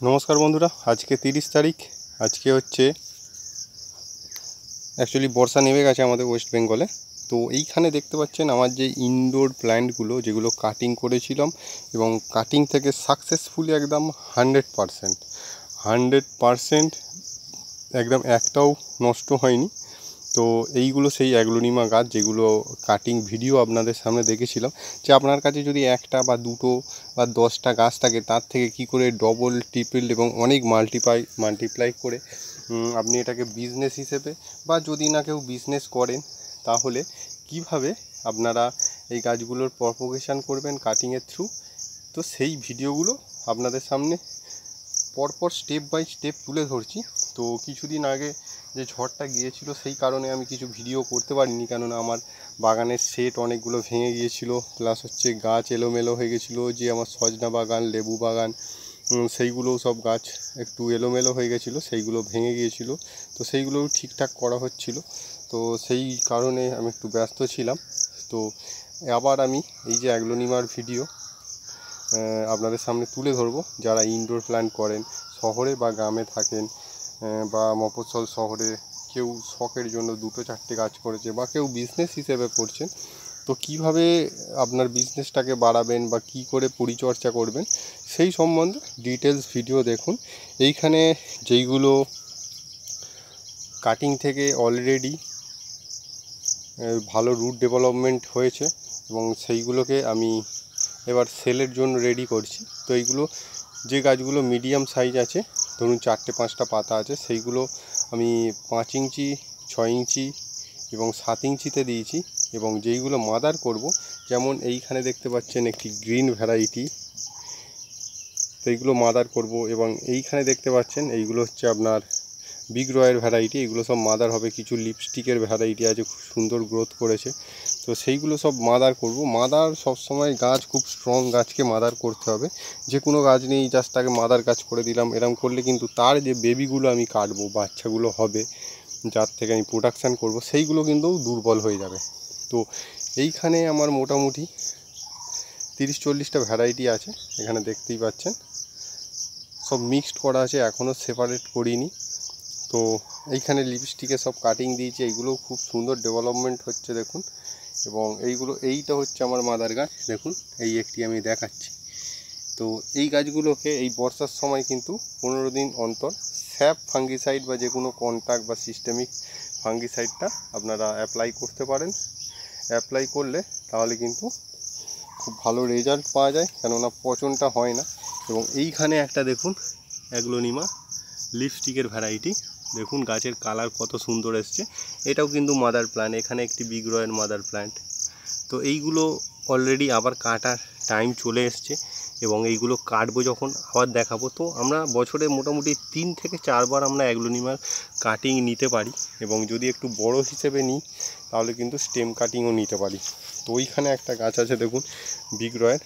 নমস্কার বন্ধুরা, আজকে 30 তারিখ। আজকে হচ্ছে অ্যাকচুয়ালি বর্ষা নেমে গেছে আমাদের ওয়েস্ট বেঙ্গলে। তো এইখানে দেখতে পাচ্ছেন আমার যে ইনডোর প্ল্যান্টগুলো যেগুলো কাটিং করেছিলাম এবং কাটিং থেকে সাকসেসফুলি একদম 100% একদম একটাও নষ্ট হয়নি। তো এইগুলো সেই অ্যাগ্লোনিমা গাছ যেগুলো কাটিং ভিডিও আপনাদের সামনে দেখেছিলাম, যে আপনার কাছে যদি একটা বা দুটো বা 10টা গাছ থাকে তার থেকে কি করে ডবল ট্রিপল এবং অনেক মাল্টিপ্লাই করে আপনি এটাকে বিজনেস হিসেবে, বা যদি না কেউ বিজনেস করেন তাহলে কিভাবে আপনারা এই গাছগুলোর প্রপোগেশন করবেন কাটিংয়ের থ্রু। তো সেই ভিডিওগুলো আপনাদের সামনে পরপর স্টেপ বাই স্টেপ তুলে ধরছি। তো কিছুদিন আগে যে ঝড়টা গিয়েছিল সেই কারণে আমি কিছু ভিডিও করতে পারিনি, কেননা আমার বাগানের সেট অনেকগুলো ভেঙে গিয়েছিল, প্লাস হচ্ছে গাছ এলোমেলো হয়ে গেছিলো। যে আমার সজনা বাগান, লেবু বাগান, সেইগুলোও সব গাছ একটু এলোমেলো হয়ে গেছিলো, সেইগুলো ভেঙে গিয়েছিলো। তো সেইগুলোও ঠিকঠাক করা হচ্ছিল। তো সেই কারণে আমি একটু ব্যস্ত ছিলাম। তো আবার আমি এই যে অ্যাগ্লোনিমার ভিডিও আপনাদের সামনে তুলে ধরবো। যারা ইনডোর প্ল্যান্ট করেন, শহরে বা গ্রামে থাকেন, বা মফস্বল শহরে কেউ শখের জন্য 2-4টে গাছ করেছে, বা কেউ বিজনেস হিসেবে করছেন, তো কিভাবে আপনার বিজনেসটাকে বাড়াবেন বা কি করে পরিচর্যা করবেন সেই সম্বন্ধে ডিটেলস ভিডিও দেখুন। এইখানে যেইগুলো কাটিং থেকে অলরেডি ভালো রুট ডেভেলপমেন্ট হয়েছে এবং সেইগুলোকে আমি এবার সেলের জন্য রেডি করছি। তো এইগুলো যে গাছগুলো মিডিয়াম সাইজ আছে, ধরুন 4-5টা পাতা আছে, সেইগুলো আমি 5 ইঞ্চি, 6 ইঞ্চি এবং 7 ইঞ্চিতে দিয়েছি। এবং যেইগুলো মাদার করব, যেমন এইখানে দেখতে পাচ্ছেন একটি গ্রিন ভ্যারাইটি, তো এইগুলো মাদার করব। এবং এইখানে দেখতে পাচ্ছেন এইগুলো হচ্ছে আপনার বিগ রয়ের ভ্যারাইটি, এগুলো সব মাদার হবে। কিছু লিপস্টিকের ভ্যারাইটি আছে, খুব সুন্দর গ্রোথ করেছে, তো সেইগুলো সব মাদার করব। মাদার সবসময় গাছ খুব স্ট্রং গাছকে মাদার করতে হবে। যে কোনো গাছ নেই জাস্ট তাকে মাদার গাছ করে দিলাম, এরকম করলে কিন্তু তার যে বেবিগুলো আমি কাটবো, বাচ্চাগুলো হবে যার থেকে আমি প্রোডাকশান করব, সেইগুলো কিন্তু দুর্বল হয়ে যাবে। তো এইখানে আমার মোটামুটি 30-40টা ভ্যারাইটি আছে, এখানে দেখতেই পাচ্ছেন সব মিক্সড করা আছে, এখনও সেপারেট করিনি। তো এইখানে লিপস্টিকে সব কাটিং দিয়েছি, এইগুলো খুব সুন্দর ডেভেলপমেন্ট হচ্ছে দেখুন। এবং এইটা হচ্ছে আমার মাদার গাছ, দেখুন এই একটি আমি দেখাচ্ছি। তো এই গাছগুলোকে এই বর্ষার সময় কিন্তু 15 দিন অন্তর স্যাপ ফাঙ্গিসাইড বা যে কোনো কন্ট্যাক্ট বা সিস্টেমিক ফাঙ্গিসাইডটা আপনারা অ্যাপ্লাই করতে পারেন। অ্যাপ্লাই করলে তাহলে কিন্তু খুব ভালো রেজাল্ট পাওয়া যায়, কেননা পচনটা হয় না। এবং এইখানে একটা দেখুন অ্যাগ্লোনিমা লিপস্টিকের ভ্যারাইটি, দেখুন গাছের কালার কত সুন্দর এসছে। এটাও কিন্তু মাদার প্ল্যান্ট, এখানে একটি বিগ রয়ের মাদার প্ল্যান্ট। তো এইগুলো অলরেডি আবার কাটার টাইম চলে এসছে এবং এইগুলো কাটবো যখন আবার দেখাবো। তো আমরা বছরে মোটামুটি 3 থেকে 4 বার আমরা অ্যাগ্লোনিমার কাটিং নিতে পারি, এবং যদি একটু বড় হিসেবে নিই তাহলে কিন্তু স্টেম কাটিংও নিতে পারি। তো ওইখানে একটা গাছ আছে দেখুন বিগ রয়ের,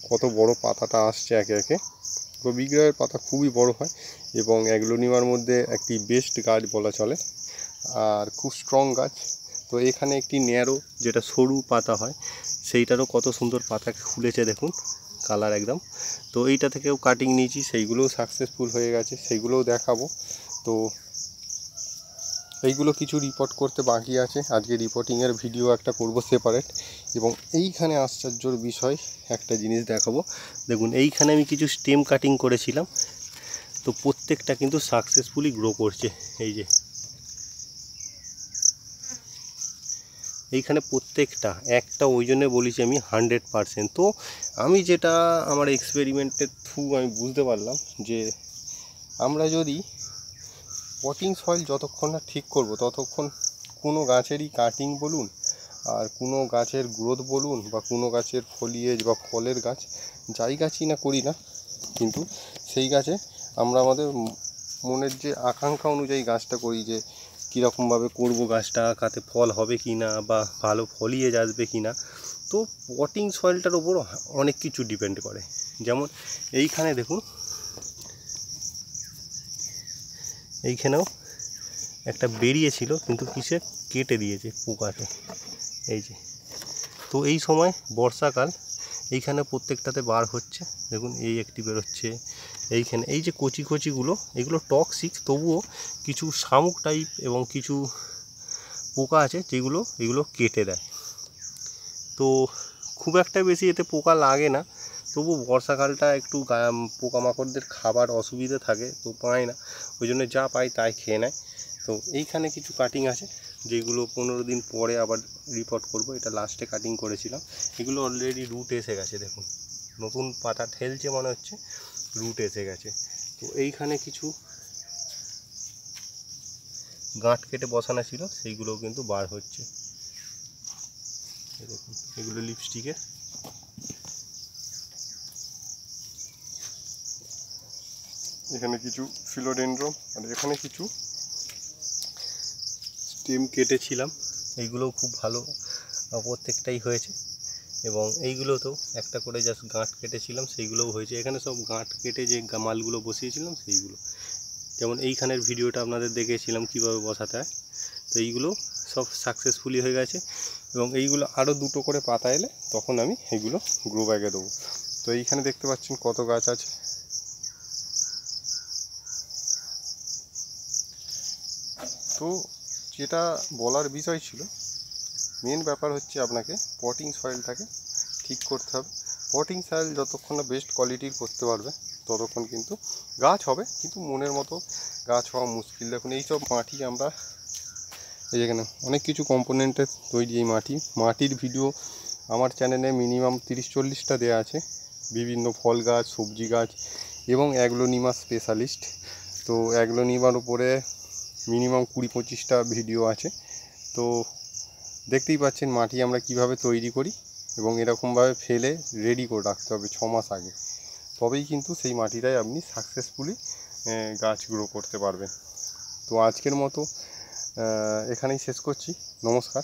কত বড় পাতাটা আসছে একে একে। তো বিগ রয়ের পাতা খুবই বড় হয় এবং অ্যাগ্লোনিমার মধ্যে একটি বেস্ট গাছ বলা চলে, আর খুব স্ট্রং গাছ। তো এখানে একটি ন্যারো যেটা সরু পাতা হয়, সেইটারও কত সুন্দর পাতা খুলেছে দেখুন, কালার একদম। তো এইটা থেকেও কাটিং নিয়েছি, সেইগুলোও সাকসেসফুল হয়ে গেছে, সেইগুলোও দেখাবো। তো এইগুলো কিছু রিপোর্ট করতে বাকি আছে, আজকে রিপোর্টিংয়ের ভিডিও একটা করব সেপারেট। এবং এইখানে আশ্চর্যর বিষয় একটা জিনিস দেখাবো, দেখুন এইখানে আমি কিছু স্টেম কাটিং করেছিলাম, তো প্রত্যেকটা কিন্তু সাকসেসফুলি গ্রো করছে। এই যে এইখানে প্রত্যেকটা একটা, ওই জন্যে বলেছি আমি 100%। তো আমি যেটা আমার এক্সপেরিমেন্টের থ্রু আমি বুঝতে পারলাম যে আমরা যদি পটিং সয়েল যতক্ষণ না ঠিক করব ততক্ষণ কোনো গাছেরই কাটিং বলুন, আর কোনো গাছের গ্রোথ বলুন, বা কোনো গাছের ফলিয়েজ বা ফলের গাছ, যাই গাছই না করি না, কিন্তু সেই গাছে আমরা আমাদের মনের যে আকাঙ্ক্ষা অনুযায়ী গাছটা করি, যে কীরকমভাবে করব গাছটা, কাতে ফল হবে কি না, বা ভালো ফলিয়েজ আসবে কি না। তো পটিং সয়েলটার ওপর অনেক কিছু ডিপেন্ড করে। যেমন এইখানে দেখুন, এইখানেও একটা বেরিয়েছিল কিন্তু কিসে কেটে দিয়েছে পোকাতে, এই যে। তো এই সময় বর্ষাকাল, এইখানে প্রত্যেকটাতে বার হচ্ছে, দেখুন এই একটি বেরোচ্ছে এইখানে। এই যে কচি কচিগুলো এগুলো টক্সিক, তবুও কিছু শামুক টাইপ এবং কিছু পোকা আছে যেগুলো এগুলো কেটে দেয়। তো খুব একটা বেশি এতে পোকা লাগে না, তবু বর্ষাকালটা একটু পোকামাকড়দের খাবার অসুবিধে থাকে, তো পায় না, ওই জন্য যা পায় তাই খেয়ে নেয়। তো এইখানে কিছু কাটিং আছে যেগুলো 15 দিন পরে আবার রিপোর্ট করব। এটা লাস্টে কাটিং করেছিলাম, এগুলো অলরেডি রুট এসে গেছে, দেখুন নতুন পাতা ঠেলছে মনে হচ্ছে, রুট এসে গেছে। তো এইখানে কিছু গাঁট কেটে বসানো ছিল, সেইগুলোও কিন্তু বার হচ্ছে। দেখুন এগুলো লিপস্টিকের। এখানে কিছু ফিলোডেন্ড্রন, আর এখানে কিছু স্টেম কেটেছিলাম, এইগুলোও খুব ভালো প্রত্যেকটাই হয়েছে। এবং এইগুলোতেও একটা করে জাস্ট গাঁট কেটেছিলাম, সেইগুলোও হয়েছে। এখানে সব গাঁট কেটে যে মালগুলো বসিয়েছিলাম সেইগুলো, যেমন এইখানের ভিডিওটা আপনাদের দেখেছিলাম কিভাবে বসাতে হয়, তো এইগুলো সব সাকসেসফুলি হয়ে গেছে। এবং এইগুলো আরও 2টো করে পাতা এলে তখন আমি এইগুলো গ্রো ব্যাগে দেবো। তো এইখানে দেখতে পাচ্ছেন কত গাছ আছে। তো যেটা বলার বিষয় ছিল, মেন ব্যাপার হচ্ছে আপনাকে পটিং সয়েলটাকে ঠিক করতে হবে। পটিং সয়েল যতক্ষণ না বেস্ট কোয়ালিটির করতে পারবে ততক্ষণ কিন্তু গাছ হবে, কিন্তু মনের মতো গাছ হওয়া মুশকিল। দেখুন এইসব মাটি আমরা, এই যেখানে অনেক কিছু কম্পোনেন্টের তৈরি এই মাটির ভিডিও আমার চ্যানেলে মিনিমাম 30-40টা দেওয়া আছে, বিভিন্ন ফল গাছ, সবজি গাছ এবং অ্যাগ্লোনিমা স্পেশালিস্ট। তো অ্যাগ্লোনিমার উপরে মিনিমাম 20-25টা ভিডিও আছে। তো দেখতেই পাচ্ছেন মাটি আমরা কিভাবে তৈরি করি, এবং এরকমভাবে ফেলে রেডি করে রাখতে হবে 6 মাস আগে, তবেই কিন্তু সেই মাটিটায় আপনি সাকসেসফুলি গাছ গ্রো করতে পারবেন। তো আজকের মতো এখানেই শেষ করছি, নমস্কার।